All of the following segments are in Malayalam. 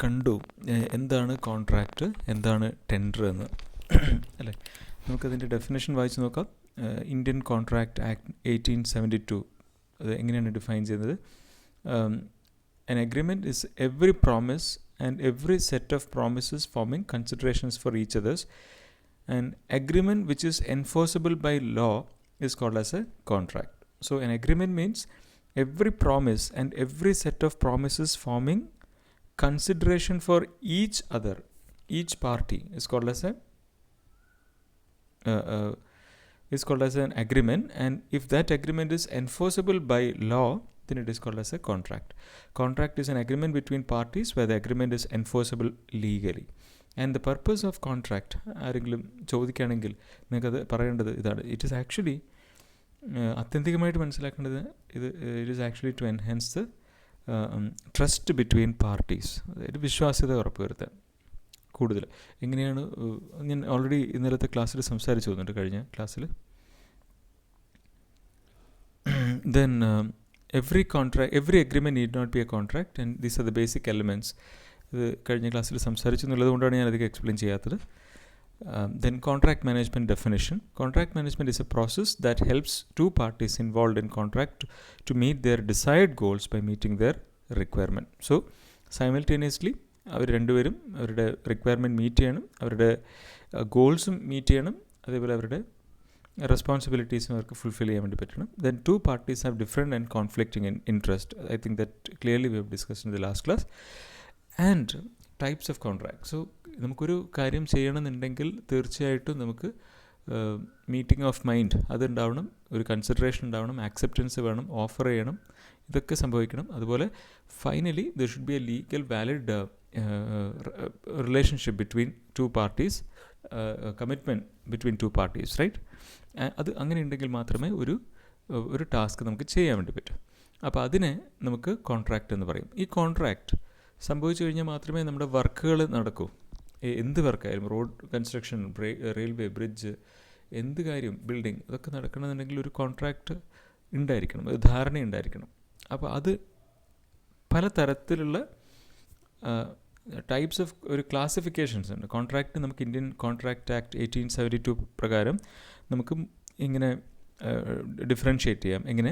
കണ്ടു എന്താണ് കോൺട്രാക്റ്റ്, എന്താണ് ടെൻഡർ എന്ന് അല്ലേ. നമുക്കതിൻ്റെ ഡെഫിനേഷൻ വായിച്ച് നോക്കാം. ഇന്ത്യൻ കോൺട്രാക്റ്റ് ആക്ട് 1872 അത് എങ്ങനെയാണ് ഡിഫൈൻ ചെയ്യുന്നത്? An agreement is every promise and every set of promises forming considerations for each others. An agreement which is enforceable by law is called as a contract. So an agreement means every promise and every set of promises forming consideration for each other, each party is called as an agreement, and if that agreement is enforceable by law, then it is called as a contract. Contract is an agreement between parties where the agreement is enforceable legally. And the purpose of contract, ആരെങ്കിലും ചോദിക്കുകയാണെങ്കിൽ നിങ്ങൾക്കത് പറയേണ്ടത് ഇതാണ്. ഇറ്റ് ഈസ് ആക്ച്വലി ആത്യന്തികമായിട്ട് മനസ്സിലാക്കേണ്ടത് it is actually to enhance the trust between parties, അതായത് വിശ്വാസ്യത ഉറപ്പുവരുത്താൻ. കൂടുതൽ എങ്ങനെയാണ് ഞാൻ ഓൾറെഡി ഇന്നലത്തെ ക്ലാസ്സിൽ സംസാരിച്ചു തോന്നുന്നുണ്ട്, കഴിഞ്ഞ ക്ലാസ്സിൽ. Then every agreement need not be a contract, and these are the basic elements. ഇത് കഴിഞ്ഞ ക്ലാസ്സിൽ സംസാരിച്ചു എന്നുള്ളത് കൊണ്ടാണ് ഞാൻ അധികം എക്സ്പ്ലെയിൻ ചെയ്യാത്തത്. Then contract management definition. Contract management is a process that helps two parties involved in contract to meet their desired goals by meeting their requirement. So simultaneously അവർ രണ്ടുപേരും അവരുടെ റിക്വയർമെൻറ്റ് മീറ്റ് ചെയ്യണം, അവരുടെ ഗോൾസും മീറ്റ് ചെയ്യണം, അതേപോലെ അവരുടെ റെസ്പോൺസിബിലിറ്റീസും അവർക്ക് ഫുൾഫിൽ ചെയ്യാൻ വേണ്ടി പറ്റണം. Then two parties have different and conflicting in interest. I think that clearly we have discussed in the last class. And types of contract. So നമുക്കൊരു കാര്യം ചെയ്യണമെന്നുണ്ടെങ്കിൽ തീർച്ചയായിട്ടും നമുക്ക് മീറ്റിംഗ് ഓഫ് മൈൻഡ് അതുണ്ടാവണം, ഒരു കൺസിഡറേഷൻ ഉണ്ടാവണം, ആക്സെപ്റ്റൻസ് വേണം, ഓഫർ ചെയ്യണം, ഇതൊക്കെ സംഭവിക്കണം. അതുപോലെ finally there should be a legal valid relationship between two parties, commitment between two parties, right? അത് അങ്ങനെ ഉണ്ടെങ്കിൽ മാത്രമേ ഒരു ടാസ്ക് നമുക്ക് ചെയ്യാൻ വേണ്ടി പറ്റൂ. അപ്പോൾ അതിനെ നമുക്ക് കോൺട്രാക്റ്റ് എന്ന് പറയും. ഈ കോൺട്രാക്റ്റ് സംഭവിച്ചു കഴിഞ്ഞാൽ മാത്രമേ നമ്മുടെ വർക്കുകൾ നടക്കൂ. എന്ത് വർക്കായാലും, റോഡ് കൺസ്ട്രക്ഷൻ, റെയിൽവേ, ബ്രിഡ്ജ്, എന്ത് കാര്യം, ബിൽഡിംഗ്, അതൊക്കെ നടക്കണമെന്നുണ്ടെങ്കിൽ ഒരു കോൺട്രാക്റ്റ് ഉണ്ടായിരിക്കണം, ഒരു ധാരണ ഉണ്ടായിരിക്കണം. അപ്പോൾ അത് പല തരത്തിലുള്ള ടൈപ്സ് ഓഫ് ഒരു ക്ലാസിഫിക്കേഷൻസ് ഉണ്ട്. കോൺട്രാക്റ്റ് നമുക്ക് ഇന്ത്യൻ കോൺട്രാക്റ്റ് ആക്ട് 1872 പ്രകാരം നമുക്ക് ഇങ്ങനെ ഡിഫറൻഷ്യേറ്റ് ചെയ്യാം. എങ്ങനെ?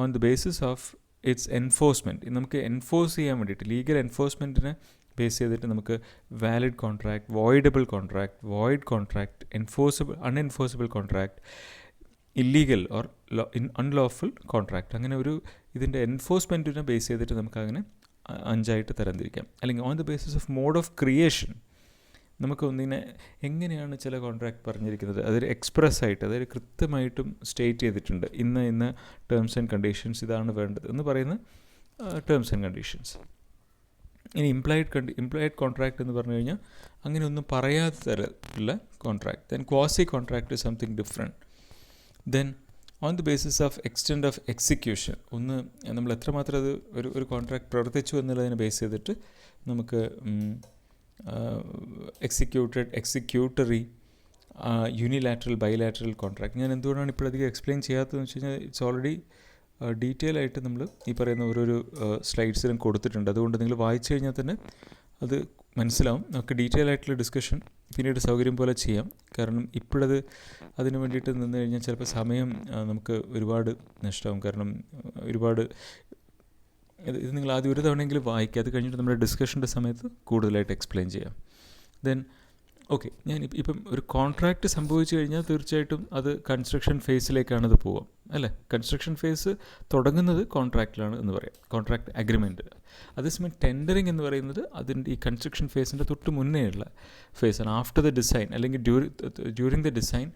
On the basis of its enforcement. നമുക്ക് എൻഫോഴ്സ് ചെയ്യാൻ വേണ്ടിയിട്ട്, ലീഗൽ എൻഫോഴ്സ്മെൻറ്റിനെ ബേസ് ചെയ്തിട്ട് നമുക്ക് valid contract, voidable contract, void contract, unenforceable contract, illegal or unlawful contract. അങ്ങനെ ഒരു ഇതിൻ്റെ എൻഫോഴ്സ്മെൻറ്റിനെ ബേസ് ചെയ്തിട്ട് നമുക്കങ്ങനെ 5ആയിട്ട് തരംതിരിക്കാം. അല്ലെങ്കിൽ on the basis of mode of creation നമുക്ക് ഒന്നിനെ എങ്ങനെയാണ് ചില കോൺട്രാക്ട് പറഞ്ഞിരിക്കുന്നത്, അതൊരു എക്സ്പ്രസ് ആയിട്ട്, അതായത് കൃത്യമായിട്ടും സ്റ്റേറ്റ് ചെയ്തിട്ടുണ്ട്, ഇന്ന ടേംസ് ആൻഡ് കണ്ടീഷൻസ് ഇതാണ് വേണ്ടത് എന്ന് പറയുന്ന ടേംസ് ആൻഡ് കണ്ടീഷൻസ്. ഇനി ഇംപ്ലൈഡ് കോൺട്രാക്ട് എന്ന് പറഞ്ഞു കഴിഞ്ഞാൽ അങ്ങനെ ഒന്നും പറയാത്ത തരത്തിലുള്ള contract. Then quasi contract is something different. Then on the basis of extend of execution, ഒന്ന് നമ്മൾ എത്രമാത്രം അത് ഒരു കോൺട്രാക്ട് പ്രവർത്തിച്ചു എന്നുള്ളതിനെ ബേസ് ചെയ്തിട്ട് നമുക്ക് എക്സിക്യൂട്ടറി, യൂണിലാറ്ററൽ, ബൈലാറ്ററൽ കോൺട്രാക്ട്. ഞാൻ എന്തുകൊണ്ടാണ് ഇപ്പോഴധികം എക്സ്പ്ലെയിൻ ചെയ്യാത്തതെന്ന് വെച്ച് കഴിഞ്ഞാൽ ഇറ്റ്സ് ഓൾറെഡി ഡീറ്റെയിൽ ആയിട്ട് നമ്മൾ ഈ പറയുന്ന ഓരോരോ സ്ലൈഡ്സിലും കൊടുത്തിട്ടുണ്ട്. അതുകൊണ്ട് നിങ്ങൾ വായിച്ചു കഴിഞ്ഞാൽ തന്നെ അത് മനസ്സിലാവും. നമുക്ക് ഡീറ്റെയിൽ ആയിട്ടുള്ള ഡിസ്കഷൻ പിന്നീട് സൗകര്യം പോലെ ചെയ്യാം. കാരണം ഇപ്പോഴത് അതിന് വേണ്ടിയിട്ട് നിന്ന് കഴിഞ്ഞാൽ ചിലപ്പോൾ സമയം നമുക്ക് ഒരുപാട് നഷ്ടമാവും. കാരണം ഒരുപാട് ഇത് നിങ്ങൾ ആദ്യം ഒരു തവണയെങ്കിലും വായിക്കുക, അത് കഴിഞ്ഞിട്ട് നമ്മുടെ ഡിസ്കഷൻ്റെ സമയത്ത് കൂടുതലായിട്ട് എക്സ്പ്ലെയിൻ ചെയ്യാം. ദെൻ ഓക്കെ, ഞാൻ ഇപ്പം ഒരു കോൺട്രാക്റ്റ് സംഭവിച്ചു കഴിഞ്ഞാൽ തീർച്ചയായിട്ടും അത് കൺസ്ട്രക്ഷൻ ഫേസിലേക്കാണത് പോവാം, അല്ലേ? കൺസ്ട്രക്ഷൻ ഫേസ് തുടങ്ങുന്നത് കോൺട്രാക്റ്റിലാണ് എന്ന് പറയാം, കോൺട്രാക്ട് അഗ്രിമെൻറ്റ്. അതേസമയം ടെൻഡറിങ് എന്ന് പറയുന്നത് അതിൻ്റെ ഈ കൺസ്ട്രക്ഷൻ ഫേസിൻ്റെ തൊട്ട് മുന്നേ ഉള്ള ഫേസാണ്. ആഫ്റ്റർ ദ ഡിസൈൻ അല്ലെങ്കിൽ ഡ്യൂറിങ് ദ ഡിസൈൻ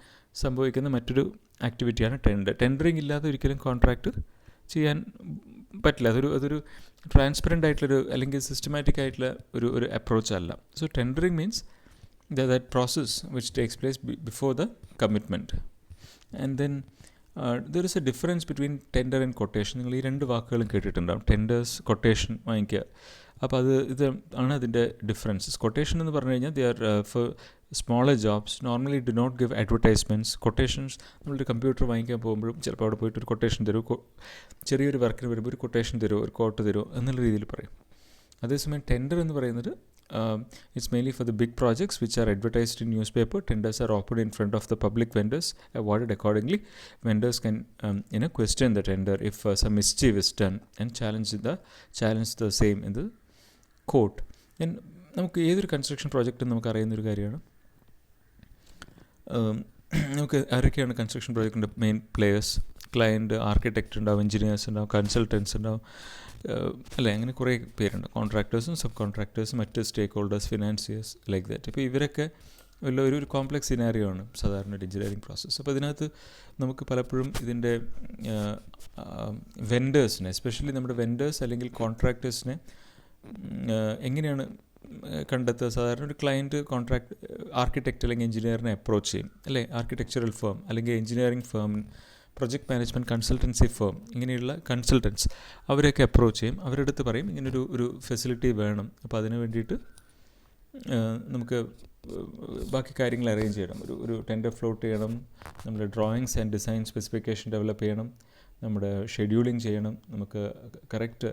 സംഭവിക്കുന്ന മറ്റൊരു ആക്ടിവിറ്റിയാണ് ടെൻഡർ. ടെൻഡറിങ് ഇല്ലാതെ ഒരിക്കലും കോൺട്രാക്റ്റ് ചെയ്യാൻ പറ്റില്ല. അതൊരു ട്രാൻസ്പെറൻ്റ് ആയിട്ടുള്ളൊരു അല്ലെങ്കിൽ സിസ്റ്റമാറ്റിക് ആയിട്ടുള്ള ഒരു അപ്രോച്ച് അല്ല. So tendering means that process which takes place before the commitment. And then there is a difference between tender and quotation. നിങ്ങൾ ഈ രണ്ട് വാക്കുകളും കേട്ടിട്ടുണ്ടാവും, ടെൻഡേഴ്സ്, കൊട്ടേഷൻ വാങ്ങിക്കുക. അപ്പോൾ ഇത് ആണ് അതിൻ്റെ ഡിഫറൻസസ്. കൊട്ടേഷൻ എന്ന് പറഞ്ഞു കഴിഞ്ഞാൽ they are for smaller jobs, normally do not give advertisements. Quotations നമ്മളൊരു കമ്പ്യൂട്ടർ വാങ്ങിക്കാൻ പോകുമ്പോഴും ചിലപ്പോൾ അവിടെ പോയിട്ട് ഒരു കൊട്ടേഷൻ തരുമോ, ചെറിയൊരു വർക്കിന് വരുമ്പോൾ ഒരു കൊട്ടേഷൻ തരുമോ, ഒരു കോട്ട് തരുമോ എന്നുള്ള രീതിയിൽ പറയും. അതേസമയം ടെൻഡർ എന്ന് പറയുന്നത് it's mainly for the big projects which are advertised in newspaper. Tenders are opened in front of the public vendors, awarded accordingly. Vendors can question the tender if some mischief is done and challenge the same in the court. And നമുക്ക് ഏതൊരു കൺസ്ട്രക്ഷൻ പ്രോജക്റ്റും നമുക്ക് അറിയുന്നൊരു കാര്യമാണ്, നമുക്ക് ആരൊക്കെയാണ് കൺസ്ട്രക്ഷൻ പ്രോജക്റ്റിൻ്റെ മെയിൻ പ്ലേയേഴ്സ്. ക്ലയൻറ്റ്, ആർക്കിടെക്റ്റ് ഉണ്ടാവും, എഞ്ചിനീയേഴ്സ് ഉണ്ടാവും, കൺസൾട്ടൻസ് ഉണ്ടാവും, അല്ലേ, അങ്ങനെ കുറേ പേരുണ്ട്. കോൺട്രാക്ടേഴ്സും സബ് കോൺട്രാക്ടേഴ്സും മറ്റ് stakeholders, financiers, like that. ഇപ്പോൾ ഇവരൊക്കെ ഒരു കോംപ്ലക്സ് സിനാരിയോ ആണ് സാധാരണ ഒരു എഞ്ചിനീയറിംഗ് പ്രോസസ്സ്. അപ്പോൾ ഇതിനകത്ത് നമുക്ക് പലപ്പോഴും ഇതിൻ്റെ വെൻഡേഴ്സിനെ, എസ്പെഷ്യലി നമ്മുടെ വെൻഡേഴ്സ് അല്ലെങ്കിൽ കോൺട്രാക്ടേഴ്സിനെ എങ്ങനെയാണ് കണ്ടെത്തുക. സാധാരണ ഒരു ക്ലയൻറ്റ് ആർക്കിടെക്റ്റ് അല്ലെങ്കിൽ എഞ്ചിനീയറിനെ അപ്രോച്ച് ചെയ്യും, അല്ലേ, ആർക്കിടെക്ചറൽ ഫേം അല്ലെങ്കിൽ engineering firm, project management consultancy firm, ഇങ്ങനെയുള്ള കൺസൾട്ടൻസ് അവരെയൊക്കെ അപ്രോച്ച് ചെയ്യും. അവരുടെ അടുത്ത് പറയും ഇങ്ങനൊരു ഫെസിലിറ്റി വേണം, അപ്പോൾ അതിന് വേണ്ടിയിട്ട് നമുക്ക് ബാക്കി കാര്യങ്ങൾ അറേഞ്ച് ചെയ്യണം. ഒരു ടെൻഡർ ഫ്ലോട്ട് ചെയ്യണം, നമ്മുടെ drawings and design specification develop ചെയ്യണം, നമ്മുടെ ഷെഡ്യൂളിംഗ് ചെയ്യണം, നമുക്ക് കറക്റ്റ്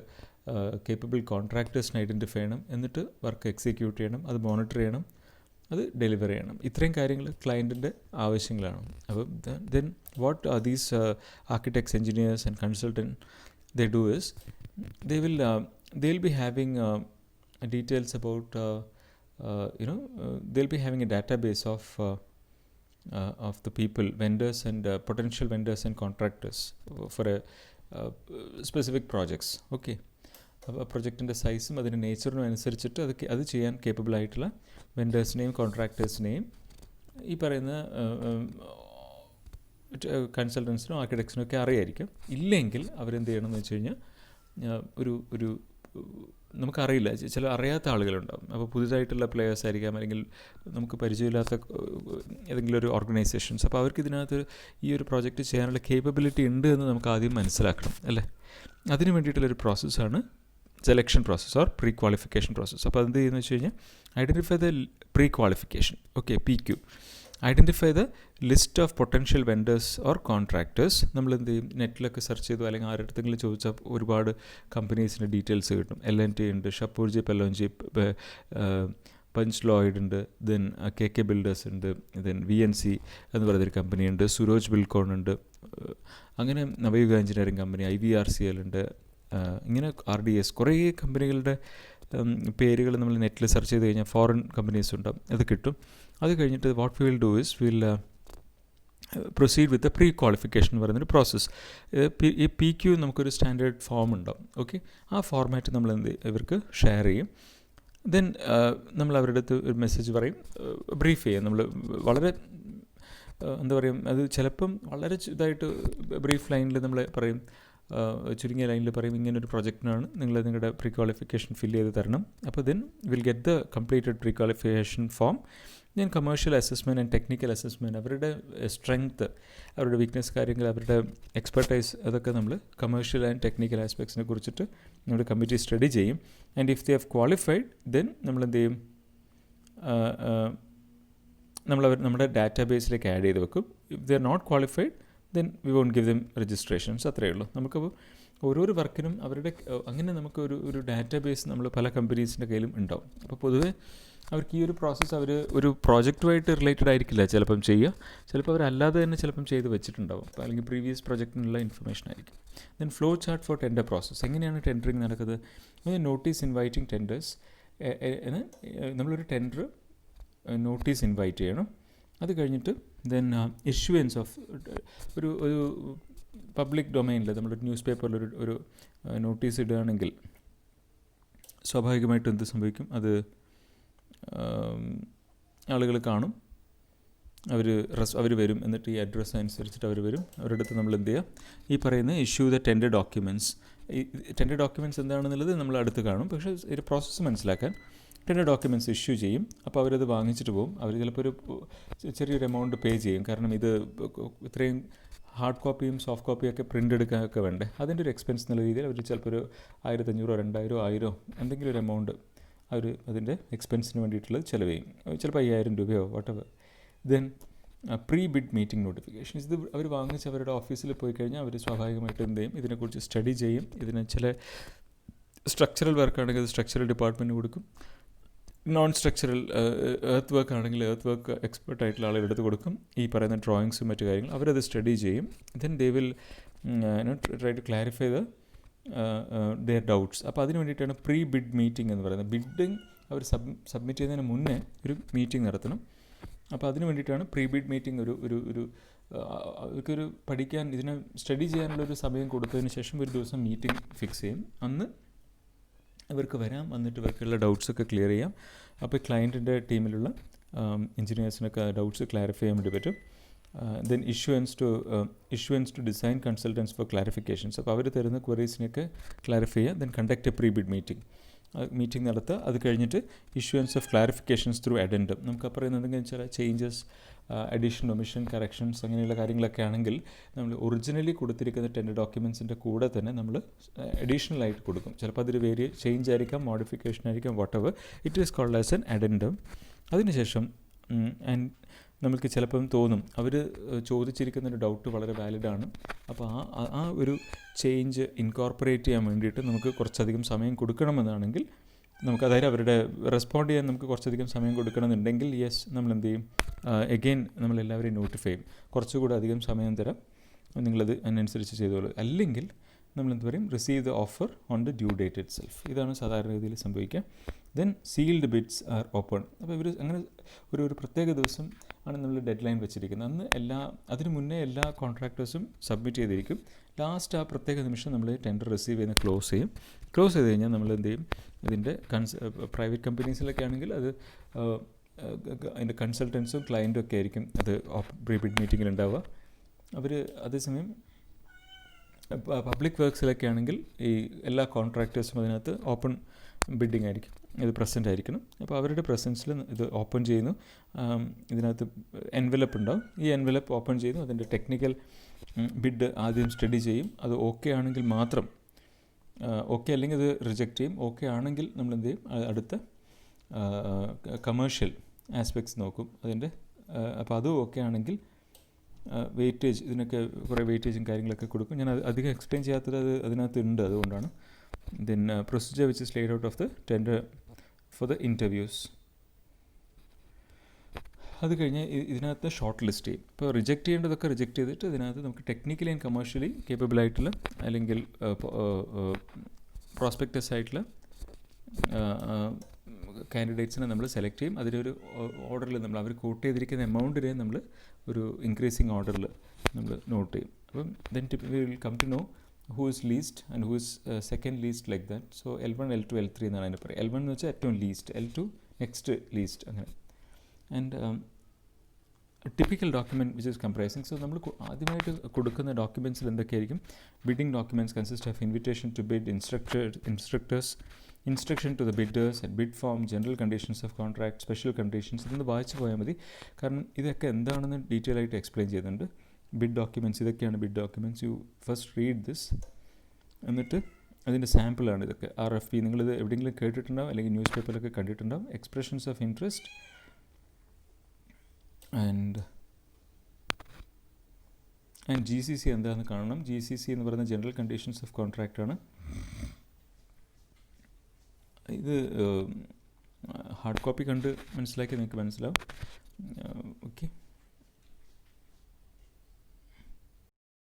കേപ്പബിൾ കോൺട്രാക്ടേഴ്സിനെ ഐഡൻറ്റിഫൈ ചെയ്യണം, എന്നിട്ട് വർക്ക് എക്സിക്യൂട്ട് ചെയ്യണം, അത് മോണിറ്റർ ചെയ്യണം, അത് ഡെലിവർ ചെയ്യണം. ഇത്രയും കാര്യങ്ങൾ ക്ലയൻറ്റിൻ്റെ ആവശ്യങ്ങളാണ്. അപ്പോൾ then what are these architects, engineers and consultant they do is they will be having details about they'll be having a database of the people, vendors and potential vendors and contractors for a specific projects. Okay, പ്രൊജക്റ്റിൻ്റെ സൈസും അതിൻ്റെ നേച്ചറിനും അനുസരിച്ചിട്ട് അത് ചെയ്യാൻ കേപ്പബിൾ ആയിട്ടുള്ള വെൻഡേഴ്സിനെയും കോൺട്രാക്ടേഴ്സിനെയും ഈ പറയുന്ന കൺസൾട്ടൻസിനും ആർക്കിടെക്ട്സിനും ഒക്കെ അറിയായിരിക്കും. ഇല്ലെങ്കിൽ അവരെന്ത് ചെയ്യണമെന്ന് വെച്ച് കഴിഞ്ഞാൽ ഒരു നമുക്കറിയില്ല, ചില അറിയാത്ത ആളുകളുണ്ടാകും. അപ്പോൾ പുതുതായിട്ടുള്ള പ്ലെയേഴ്സ് ആയിരിക്കാം, അല്ലെങ്കിൽ നമുക്ക് പരിചയമില്ലാത്ത ഏതെങ്കിലും ഒരു ഓർഗനൈസേഷൻസ്. അപ്പോൾ അവർക്ക് ഇതിനകത്ത് ഈ ഒരു പ്രോജക്റ്റ് ചെയ്യാനുള്ള കേപ്പബിലിറ്റി ഉണ്ട് എന്ന് നമുക്ക് ആദ്യം മനസ്സിലാക്കണം, അല്ലേ. അതിന് വേണ്ടിയിട്ടുള്ളൊരു പ്രോസസ്സാണ് selection process or pre qualification process. അപ്പോൾ അതെന്ത് ചെയ്യുന്നത് വെച്ച് കഴിഞ്ഞാൽ identify the pre qualification, okay, PQ. Identify the list of potential vendors or contractors. നമ്മൾ എന്ത് ചെയ്യും, നെറ്റിലൊക്കെ സെർച്ച് ചെയ്തു അല്ലെങ്കിൽ ആരുടെടുത്തെങ്കിലും ചോദിച്ചാൽ ഒരുപാട് കമ്പനീസിൻ്റെ ഡീറ്റെയിൽസ് കിട്ടും. LNT ഉണ്ട്, ഷപ്പൂർജി പെല്ലോഞ്ചി, പഞ്ച് ലോയിഡ് ഉണ്ട്, ദെൻ KK ബിൽഡേഴ്സ് ഉണ്ട്, ദെൻ VNC എന്ന് പറയുന്നൊരു കമ്പനിയുണ്ട്, സുരോജ് ബിൽക്കോൺ ഉണ്ട്, അങ്ങനെ നവയുഗ എഞ്ചിനീയറിംഗ് കമ്പനി, IVRCL ഉണ്ട്, ഇങ്ങനെ RDS, കുറേ കമ്പനികളുടെ പേരുകൾ നമ്മൾ നെറ്റിൽ സെർച്ച് ചെയ്ത് കഴിഞ്ഞാൽ ഫോറിൻ കമ്പനീസ് ഉണ്ടാവും, അത് കിട്ടും. അത് കഴിഞ്ഞിട്ട് what we will do is will proceed with the pre qualification എന്ന് പറയുന്നൊരു പ്രോസസ്സ്. ഈ PQ നമുക്കൊരു സ്റ്റാൻഡേർഡ് ഫോം ഉണ്ടാവും, ഓക്കെ. ആ ഫോർമാറ്റ് നമ്മൾ ഇവർക്ക് ഷെയർ ചെയ്യും. ദെൻ നമ്മൾ അവരുടെ അടുത്ത് ഒരു മെസ്സേജ് പറയും, ബ്രീഫ് ചെയ്യും. നമ്മൾ വളരെ എന്താ പറയുക, അത് ചിലപ്പം വളരെ ഇതായിട്ട് ബ്രീഫ് ലൈനിൽ നമ്മൾ പറയും, ചുരുങ്ങിയ ലൈനിൽ പറയും, ഇങ്ങനൊരു പ്രൊജക്റ്റിനാണ് നിങ്ങളുടെ പ്രീ ക്വാളിഫിക്കേഷൻ ഫില്ല് ചെയ്ത് തരണം. അപ്പോൾ then will get the completed pre qualification form. Then commercial assessment and technical assessment, അവരുടെ സ്ട്രെങ്ത്ത്, അവരുടെ വീക്ക്നെസ് കാര്യങ്ങൾ, അവരുടെ എക്സ്പെർട്ടൈസ്, അതൊക്കെ നമ്മൾ കമേഴ്ഷ്യൽ ആൻഡ് ടെക്നിക്കൽ ആസ്പെക്ട്സിനെ കുറിച്ചിട്ട് നമ്മുടെ കമ്മിറ്റി സ്റ്റഡി ചെയ്യും. And if they have qualified then നമ്മളെന്ത് ചെയ്യും, നമ്മുടെ ഡാറ്റാബേസിലേക്ക് ആഡ് ചെയ്ത് വെക്കും. If they are not qualified then we won't give them registrations. അത്രയേ ഉള്ളൂ. നമുക്കപ്പോൾ ഓരോരോ വർക്കിനും അവരുടെ അങ്ങനെ നമുക്ക് ഒരു ഡാറ്റാബേസ് നമ്മൾ പല കമ്പനീസിൻ്റെ കയ്യിലും ഉണ്ടാവും. അപ്പോൾ പൊതുവേ അവർക്ക് ഈ ഒരു പ്രോസസ്സ് അവർ ഒരു പ്രോജക്റ്റുമായിട്ട് റിലേറ്റഡ് ആയിരിക്കില്ല ചിലപ്പം ചെയ്യുക, ചിലപ്പോൾ അവരല്ലാതെ തന്നെ ചിലപ്പം ചെയ്ത് വെച്ചിട്ടുണ്ടാവും, അപ്പോൾ അല്ലെങ്കിൽ പ്രീവിയസ് പ്രോജക്റ്റിനുള്ള ഇൻഫർമേഷൻ ആയിരിക്കും. Then flow chart for tender process. എങ്ങനെയാണ് ടെൻഡറിങ് നടക്കുന്നത്? Notice inviting tenders. നമ്മളൊരു ടെൻഡർ നോട്ടീസ് ഇൻവൈറ്റ് ചെയ്യണം. അത് കഴിഞ്ഞിട്ട് ദെൻ ഇഷ്യൂവൻസ് ഓഫ് ഒരു പബ്ലിക് ഡൊമൈനിൽ നമ്മളൊരു ന്യൂസ് പേപ്പറിൽ ഒരു നോട്ടീസ് ഇടുകയാണെങ്കിൽ സ്വാഭാവികമായിട്ടും എന്ത് സംഭവിക്കും, അത് ആളുകൾ കാണും, അവർ വരും. എന്നിട്ട് ഈ അഡ്രസ്സ് അനുസരിച്ചിട്ട് അവർ വരും. അവരുടെ അടുത്ത് നമ്മൾ എന്ത് ചെയ്യുക, ഈ പറയുന്ന ഇഷ്യൂ ദ ടെൻഡർ ഡോക്യുമെൻറ്റ്സ്. ഈ ടെൻഡർ ഡോക്യുമെൻറ്റ്സ് എന്താണെന്നുള്ളത് നമ്മൾ അടുത്ത് കാണും. പക്ഷേ ഒരു പ്രോസസ്സ് മനസ്സിലാക്കാൻ ടെൻഡർ ഡോക്യുമെൻറ്റ്സ് ഇഷ്യൂ ചെയ്യും. അപ്പോൾ അവരത് വാങ്ങിച്ചിട്ട് പോകും. അവർ ചിലപ്പോൾ ഒരു ചെറിയൊരു എമൗണ്ട് പേ ചെയ്യും. കാരണം ഇത് ഇത്രയും ഹാർഡ് കോപ്പിയും സോഫ്റ്റ് കോപ്പിയും ഒക്കെ പ്രിൻ്റ് എടുക്കാനൊക്കെ വേണ്ടേ, അതിൻ്റെ ഒരു എക്സ്പെൻസ് എന്നുള്ള രീതിയിൽ അവർ ചിലപ്പോൾ ഒരു 1500, 2000, 1000 എന്തെങ്കിലും ഒരു എമൗണ്ട് അവർ അതിൻ്റെ എക്സ്പെൻസിന് വേണ്ടിയിട്ടുള്ളത് ചിലവ് ചെയ്യും. ചിലപ്പോൾ 5000 രൂപയോ whatever. Then pre bid meeting notifications. ഇത് അവർ വാങ്ങിച്ച് അവരുടെ ഓഫീസിൽ പോയി കഴിഞ്ഞാൽ അവർ സ്വാഭാവികമായിട്ട് എന്ത് ചെയ്യും, ഇതിനെക്കുറിച്ച് സ്റ്റഡി ചെയ്യും. ഇതിന് ചില സ്ട്രക്ചറൽ വർക്കാണെങ്കിൽ അത് സ്ട്രക്ചറൽ ഡിപ്പാർട്ട്മെൻറ്റ് കൊടുക്കും. നോൺ സ്ട്രക്ചറൽ എർത്ത് വർക്ക് ആണെങ്കിൽ എർത്ത് വർക്ക് എക്സ്പെർട്ട് ആയിട്ടുള്ള ആളുകളെടുത്ത് കൊടുക്കും. ഈ പറയുന്ന ഡ്രോയിങ്സും മറ്റു കാര്യങ്ങൾ അവരത് സ്റ്റഡി ചെയ്യും. Then they will try to clarify their doubts. അപ്പോൾ അതിന് വേണ്ടിയിട്ടാണ് പ്രീ ബിഡ് മീറ്റിംഗ് എന്ന് പറയുന്നത്. ബിഡിങ് അവർ സബ്മിറ്റ് ചെയ്യുന്നതിന് മുന്നേ ഒരു മീറ്റിംഗ് നടത്തണം. അപ്പോൾ അതിന് വേണ്ടിയിട്ടാണ് പ്രീ ബിഡ് മീറ്റിംഗ്. ഒരു അവർക്കൊരു പഠിക്കാൻ ഇതിനെ സ്റ്റഡി ചെയ്യാനുള്ളൊരു സമയം കൊടുത്തതിന് ശേഷം ഒരു ദിവസം മീറ്റിംഗ് ഫിക്സ് ചെയ്യും. അന്ന് ഇവർക്ക് വരാം, വന്നിട്ട് ഇവർക്കുള്ള ഡൗട്ട്സൊക്കെ ക്ലിയർ ചെയ്യാം. അപ്പോൾ ക്ലയൻറ്റിൻ്റെ ടീമിലുള്ള എഞ്ചിനീയേഴ്സിനൊക്കെ ഡൗട്ട്സ് ക്ലാരിഫൈ ചെയ്യാൻ വേണ്ടി പറ്റും. Then issuance to design consultants for clarifications. അപ്പോൾ അവർ തരുന്ന ക്വറീസിനെയൊക്കെ ക്ലാരിഫൈ ചെയ്യുക. Then conduct a pre bid meeting നടത്തുക. അത് കഴിഞ്ഞിട്ട് issuance of clarifications through addendum. നമുക്ക് പറയുന്നത് എന്തെങ്കിലും വെച്ചാൽ ചേഞ്ചസ്, അഡീഷൻ, ഒമിഷൻ, കറക്ഷൻസ് അങ്ങനെയുള്ള കാര്യങ്ങളൊക്കെ ആണെങ്കിൽ നമ്മൾ ഒറിജിനലി കൊടുത്തിരിക്കുന്ന ടെൻഡർ ഡോക്യുമെൻസിൻ്റെ കൂടെ തന്നെ നമ്മൾ അഡീഷണൽ ആയിട്ട് കൊടുക്കും. ചിലപ്പോൾ അതൊരു ചേഞ്ച് ആയിരിക്കാം, മോഡിഫിക്കേഷൻ ആയിരിക്കാം, whatever. It is called as an addendum. അതിനുശേഷം നമുക്ക് ചിലപ്പം തോന്നും അവർ ചോദിച്ചിരിക്കുന്നൊരു ഡൗട്ട് വളരെ വാലിഡാണ്. അപ്പോൾ ആ ഒരു ചേഞ്ച് ഇൻകോർപ്പറേറ്റ് ചെയ്യാൻ വേണ്ടിയിട്ട് നമുക്ക് കുറച്ചധികം സമയം കൊടുക്കണമെന്നാണെങ്കിൽ നമുക്ക്, അതായത് അവരുടെ റെസ്പോണ്ട് ചെയ്യാൻ നമുക്ക് കുറച്ചധികം സമയം കൊടുക്കണമെന്നുണ്ടെങ്കിൽ യെസ്, നമ്മൾ എന്ത് ചെയ്യും, എഗെയിൻ നമ്മളെല്ലാവരെയും നോട്ടിഫൈ ചെയ്യും. കുറച്ചുകൂടെ അധികം സമയം തരാം, നിങ്ങളത് അതിനനുസരിച്ച് ചെയ്തോളൂ. അല്ലെങ്കിൽ നമ്മളെന്ത് പറയും, receive the offer on the due date it self. ഇതാണ് സാധാരണ രീതിയിൽ സംഭവിക്കുക. Then sealed bids are open. അപ്പോൾ ഇവർ അങ്ങനെ ഒരു പ്രത്യേക ദിവസം ആണ് നമ്മൾ ഡെഡ് ലൈൻ വെച്ചിരിക്കുന്നത്. അന്ന് അതിന് മുന്നേ എല്ലാ കോൺട്രാക്ടേഴ്സും സബ്മിറ്റ് ചെയ്തിരിക്കും. ലാസ്റ്റ് ആ പ്രത്യേക നിമിഷം നമ്മൾ ടെൻഡർ റിസീവ് ചെയ്യുന്ന ക്ലോസ് ചെയ്ത് കഴിഞ്ഞാൽ നമ്മൾ എന്ത് ചെയ്യും, ഇതിൻ്റെ പ്രൈവറ്റ് കമ്പനീസിലൊക്കെ ആണെങ്കിൽ അത് അതിൻ്റെ കൺസൾട്ടൻസും ക്ലയൻറ്റും ഒക്കെ ആയിരിക്കും അത് പ്രീ ബിഡ് മീറ്റിങ്ങിൽ ഉണ്ടാവുക. അവർ അതേസമയം പബ്ലിക് വർക്ക്സിലൊക്കെ ആണെങ്കിൽ ഈ എല്ലാ കോൺട്രാക്ടേഴ്സും അതിനകത്ത് ഓപ്പൺ ബിഡിങ് ആയിരിക്കും, ഇത് പ്രസൻ്റ് ആയിരിക്കണം. അപ്പോൾ അവരുടെ പ്രസൻസിൽ ഇത് ഓപ്പൺ ചെയ്യുന്നു. ഇതിനകത്ത് എൻവലപ്പ് ഉണ്ടാവും. ഈ എൻവലപ്പ് ഓപ്പൺ ചെയ്യുന്നു. അതിൻ്റെ ടെക്നിക്കൽ ബിഡ് ആദ്യം സ്റ്റഡി ചെയ്യും. അത് ഓക്കെ ആണെങ്കിൽ മാത്രം, ഓക്കെ അല്ലെങ്കിൽ അത് റിജക്റ്റ് ചെയ്യും. ഓക്കെ ആണെങ്കിൽ നമ്മൾ എന്ത് ചെയ്യും, അടുത്ത കമേഴ്ഷ്യൽ ആസ്പെക്ട്സ് നോക്കും അതിൻ്റെ. അപ്പോൾ അതും ഓക്കെ ആണെങ്കിൽ വെയിറ്റേജ്, ഇതിനൊക്കെ കുറേ വെയിറ്റേജും കാര്യങ്ങളൊക്കെ കൊടുക്കും. ഞാൻ അധികം എക്സ്പ്ലെയിൻ ചെയ്യാത്തത് അതിനകത്ത് ഉണ്ട്, അതുകൊണ്ടാണ്. Then procedure which is laid out of the tender for the interviews. അത് കഴിഞ്ഞ് ഇതിനകത്ത് ഷോർട്ട് ലിസ്റ്റ് ചെയ്യും. ഇപ്പോൾ റിജക്റ്റ് ചെയ്യേണ്ടതൊക്കെ റിജക്റ്റ് ചെയ്തിട്ട് ഇതിനകത്ത് നമുക്ക് ടെക്നിക്കലി ആൻഡ് കമേഴ്ഷ്യലി കേപ്പബിൾ ആയിട്ടുള്ള അല്ലെങ്കിൽ പ്രോസ്പെക്റ്റസ് ആയിട്ടുള്ള കാൻഡിഡേറ്റ്സിനെ നമ്മൾ സെലക്ട് ചെയ്യും. അതിലൊരു ഓർഡറിൽ നമ്മൾ അവർ കോട്ട് ചെയ്തിരിക്കുന്ന എമൗണ്ടിനെ നമ്മൾ ഒരു ഇൻക്രീസിങ് ഓർഡറിൽ നമ്മൾ നോട്ട് ചെയ്യും. അപ്പം then we will come to know who is least and who is second least, like that. So L1, L2, L3 എന്നാണ് അതിന് പറയുക. L1 എന്ന് വെച്ചാൽ ഏറ്റവും ലീസ്റ്റ്, L2 നെക്സ്റ്റ് ലീസ്റ്റ്, അങ്ങനെ. And typical document which is comprising. സോ നമ്മൾ ആദ്യമായിട്ട് കൊടുക്കുന്ന ഡോക്യുമെൻറ്റ്സിൽ എന്തൊക്കെയായിരിക്കും? Bidding documents consist of invitation to bid, instructors, instruction to the bidders, bid form, general conditions of contract, special conditions. ഇതൊന്ന് വായിച്ച് പോയാൽ മതി. കാരണം ഇതൊക്കെ എന്താണെന്ന് ഡീറ്റെയിൽ ആയിട്ട് എക്സ്പ്ലെയിൻ ചെയ്യുന്നുണ്ട്. ബിഡ് ഡോക്യുമെൻറ്റ്സ്, ഇതൊക്കെയാണ് bid documents. You first read this. എന്നിട്ട് അതിൻ്റെ സാമ്പിളാണ് ഇതൊക്കെ. RFP നിങ്ങളിത് എവിടെയെങ്കിലും കേട്ടിട്ടുണ്ടാവും അല്ലെങ്കിൽ ന്യൂസ് പേപ്പറിലൊക്കെ കണ്ടിട്ടുണ്ടാവും. Expressions of interest and GCC എന്താണെന്ന് കാണണം. GCC എന്ന് പറയുന്ന ജനറൽ കണ്ടീഷൻസ് ഓഫ് കോൺട്രാക്റ്റ് ആണ്. ഇത് ഹാർഡ് കോപ്പി കണ്ട് മനസ്സിലാക്കി നിങ്ങൾക്ക് മനസ്സിലാവും. ഓക്കെ.